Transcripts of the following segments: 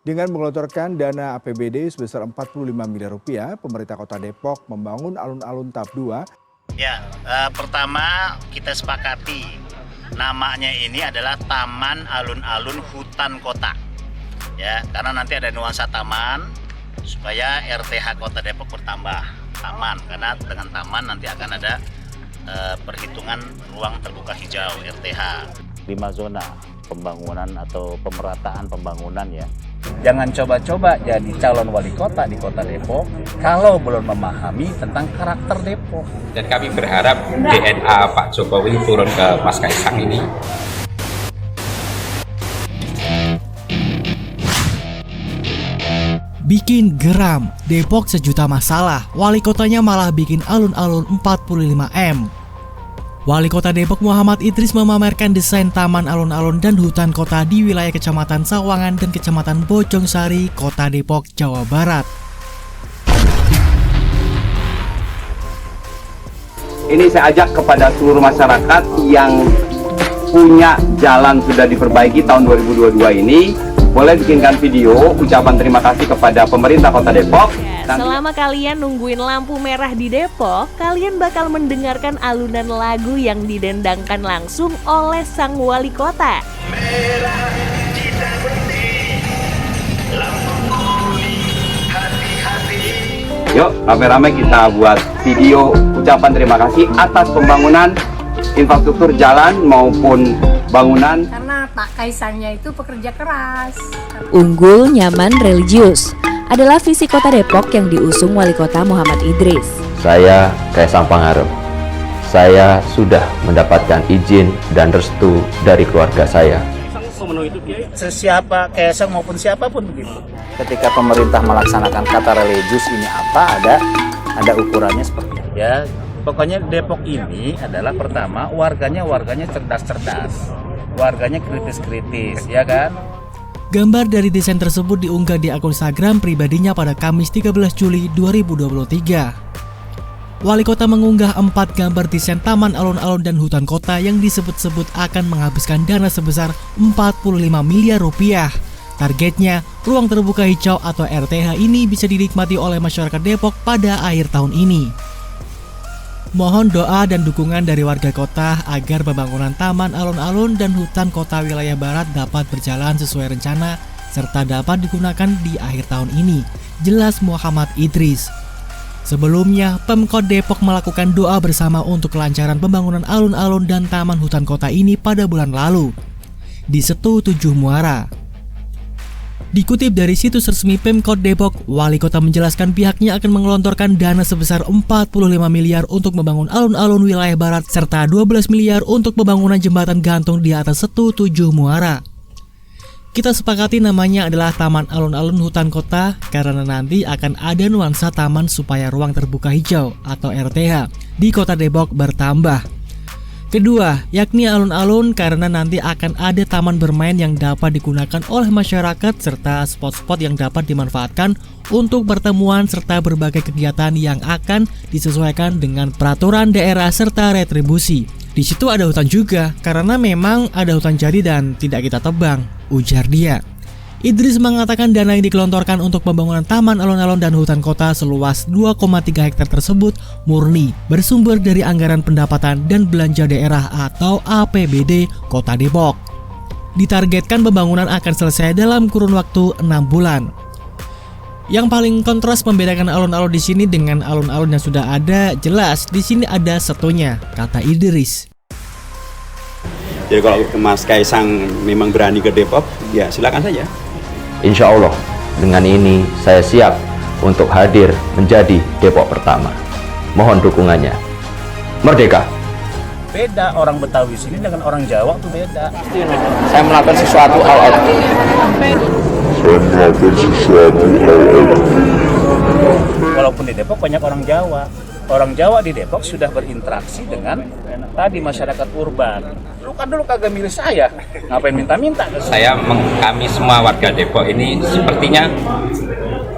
Dengan menggelontorkan dana APBD sebesar 45 miliar rupiah, pemerintah Kota Depok membangun alun-alun tahap 2. Ya, pertama kita sepakati namanya ini adalah Taman Alun-Alun Hutan Kota. Ya, karena nanti ada nuansa taman supaya RTH Kota Depok bertambah taman, karena dengan taman nanti akan ada perhitungan ruang terbuka hijau RTH. 5 zona pembangunan atau pemerataan pembangunan ya. Jangan coba-coba jadi calon wali kota di Kota Depok kalau belum memahami tentang karakter Depok. Dan kami berharap DNA Pak Jokowi turun ke Mas Kaisang ini. Bikin geram, Depok sejuta masalah, wali kotanya malah bikin alun-alun 45M. Wali Kota Depok Muhammad Idris memamerkan desain taman alun-alun dan hutan kota di wilayah Kecamatan Sawangan dan Kecamatan Bojongsari, Kota Depok, Jawa Barat. Ini saya ajak kepada seluruh masyarakat yang punya jalan sudah diperbaiki tahun 2022 ini, boleh bikinkan video ucapan terima kasih kepada pemerintah Kota Depok. Selama kalian nungguin lampu merah di Depok, kalian bakal mendengarkan alunan lagu yang didendangkan langsung oleh sang wali kota. Merah kita berhenti, lampu kuning hati-hati. Yuk, rame-rame kita buat video ucapan terima kasih atas pembangunan infrastruktur jalan maupun bangunan. Karena Pak Kaisangnya itu pekerja keras. Unggul, nyaman, religius adalah visi Kota Depok yang diusung Wali Kota Muhammad Idris. Saya Kaisang Pangarep. Saya sudah mendapatkan izin dan restu dari keluarga saya. Sesiapa Kaisang maupun siapapun begitu. Ketika pemerintah melaksanakan kata religius ini apa, ada ukurannya seperti apa? Ya, pokoknya Depok ini adalah pertama warganya cerdas-cerdas, warganya kritis-kritis, ya kan? Gambar dari desain tersebut diunggah di akun Instagram pribadinya pada Kamis 13 Juli 2023. Wali kota mengunggah 4 gambar desain taman alun-alun dan hutan kota yang disebut-sebut akan menghabiskan dana sebesar 45 miliar rupiah. Targetnya, ruang terbuka hijau atau RTH ini bisa dinikmati oleh masyarakat Depok pada akhir tahun ini. Mohon doa dan dukungan dari warga kota agar pembangunan taman alun-alun dan hutan kota wilayah barat dapat berjalan sesuai rencana serta dapat digunakan di akhir tahun ini, jelas Muhammad Idris. Sebelumnya, Pemkot Depok melakukan doa bersama untuk kelancaran pembangunan alun-alun dan taman hutan kota ini pada bulan lalu di Setu 7 Muara. Dikutip dari situs resmi Pemkot Depok, Wali Kota menjelaskan pihaknya akan mengelontorkan dana sebesar 45 miliar untuk membangun alun-alun wilayah barat serta 12 miliar untuk pembangunan jembatan gantung di atas Setu 7 Muara. Kita sepakati namanya adalah Taman Alun-Alun Hutan Kota karena nanti akan ada nuansa taman supaya ruang terbuka hijau atau RTH di Kota Depok bertambah. Kedua, yakni alun-alun karena nanti akan ada taman bermain yang dapat digunakan oleh masyarakat serta spot-spot yang dapat dimanfaatkan untuk pertemuan serta berbagai kegiatan yang akan disesuaikan dengan peraturan daerah serta retribusi. Di situ ada hutan juga karena memang ada hutan jadi dan tidak kita tebang, ujar dia. Idris mengatakan dana yang digelontorkan untuk pembangunan taman alun-alun dan hutan kota seluas 2,3 hektar tersebut murni bersumber dari anggaran pendapatan dan belanja daerah atau APBD Kota Depok. Ditargetkan pembangunan akan selesai dalam kurun waktu 6 bulan. Yang paling kontras membedakan alun-alun di sini dengan alun-alun yang sudah ada, jelas di sini ada setunya, kata Idris. Jadi kalau Mas Kaisang memang berani ke Depok, ya silakan saja. Insya Allah, dengan ini saya siap untuk hadir menjadi Depok pertama. Mohon dukungannya. Merdeka! Beda orang Betawi sini dengan orang Jawa tuh beda. Saya melakukan sesuatu all out. Walaupun di Depok banyak orang Jawa. Orang Jawa di Depok sudah berinteraksi dengan tadi masyarakat urban. Lu kan dulu kagak milih saya, ngapain minta-minta? Kami semua warga Depok ini sepertinya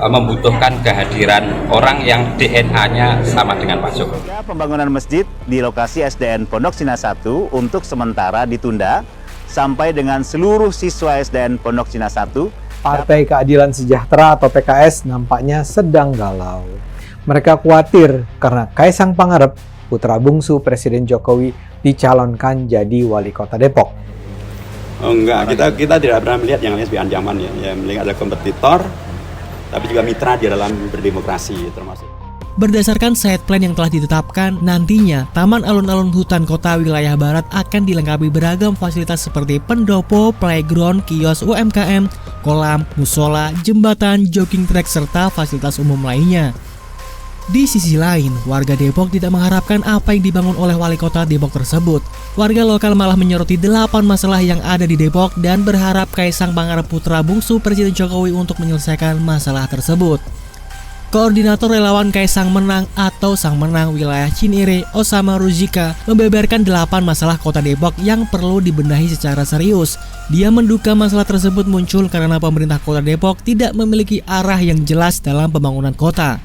membutuhkan kehadiran orang yang DNA-nya sama dengan Pak Jokowi. Pembangunan masjid di lokasi SDN Pondok Cina 1 untuk sementara ditunda sampai dengan seluruh siswa SDN Pondok Cina 1 Partai Keadilan Sejahtera atau PKS nampaknya sedang galau. Mereka khawatir karena Kaisang Pangarep, putra bungsu Presiden Jokowi, dicalonkan jadi wali kota Depok. Oh enggak, kita tidak pernah melihat yang namanya sebagai ancaman ya. Melihat ada kompetitor, tapi juga mitra di dalam berdemokrasi termasuk. Berdasarkan site plan yang telah ditetapkan, nantinya Taman Alun-Alun Hutan Kota Wilayah Barat akan dilengkapi beragam fasilitas seperti pendopo, playground, kios UMKM, kolam, musola, jembatan, jogging track, serta fasilitas umum lainnya. Di sisi lain, warga Depok tidak mengharapkan apa yang dibangun oleh wali kota Depok tersebut. Warga lokal malah menyoroti 8 masalah yang ada di Depok dan berharap Kaisang Pangarep, putra bungsu Presiden Jokowi, untuk menyelesaikan masalah tersebut. Koordinator relawan Kaisang Menang atau Sang Menang wilayah Cinere, Osama Ruzika, membeberkan 8 masalah kota Depok yang perlu dibenahi secara serius. Dia menduga masalah tersebut muncul karena pemerintah kota Depok tidak memiliki arah yang jelas dalam pembangunan kota.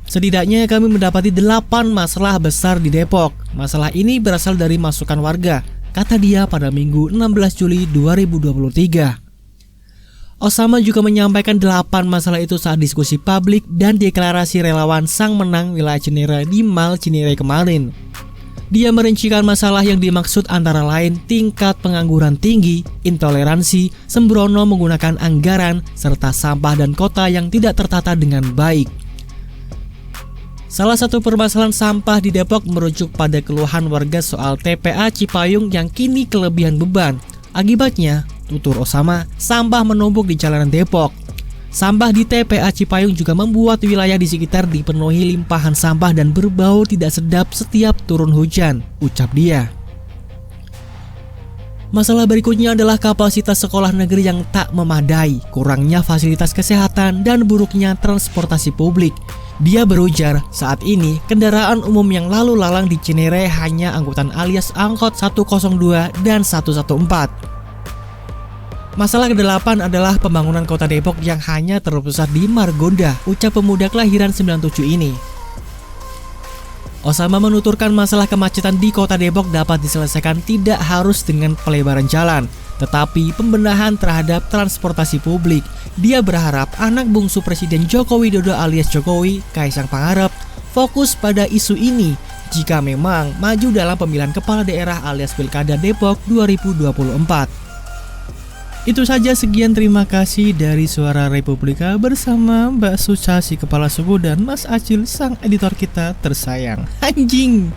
Setidaknya kami mendapati 8 masalah besar di Depok. Masalah ini berasal dari masukan warga, kata dia pada Minggu 16 Juli 2023. Osama juga menyampaikan 8 masalah itu saat diskusi publik dan deklarasi relawan Sang Menang wilayah Cinere di Mall Cinere kemarin. Dia merincikan masalah yang dimaksud antara lain tingkat pengangguran tinggi, intoleransi, sembrono menggunakan anggaran, serta sampah dan kota yang tidak tertata dengan baik. Salah satu permasalahan sampah di Depok merujuk pada keluhan warga soal TPA Cipayung yang kini kelebihan beban. Akibatnya, tutur Osama, sampah menumpuk di jalanan Depok. Sampah di TPA Cipayung juga membuat wilayah di sekitar dipenuhi limpahan sampah dan berbau tidak sedap setiap turun hujan, ucap dia. Masalah berikutnya adalah kapasitas sekolah negeri yang tak memadai, kurangnya fasilitas kesehatan, dan buruknya transportasi publik. Dia berujar, saat ini kendaraan umum yang lalu lalang di Cinere hanya angkutan alias angkot 102 dan 114. Masalah ke-8 adalah pembangunan kota Depok yang hanya terpusat di Margonda, ucap pemuda kelahiran 97 ini. Osama menuturkan masalah kemacetan di kota Depok dapat diselesaikan tidak harus dengan pelebaran jalan, tetapi pembenahan terhadap transportasi publik. Dia berharap anak bungsu Presiden Joko Widodo alias Jokowi, Kaisang Pangarep, fokus pada isu ini jika memang maju dalam pemilihan kepala daerah alias Pilkada Depok 2024. Itu saja, sekian, terima kasih dari Suara Republika bersama Mbak Suca si Kepala Suku dan Mas Acil sang editor kita tersayang. Anjing!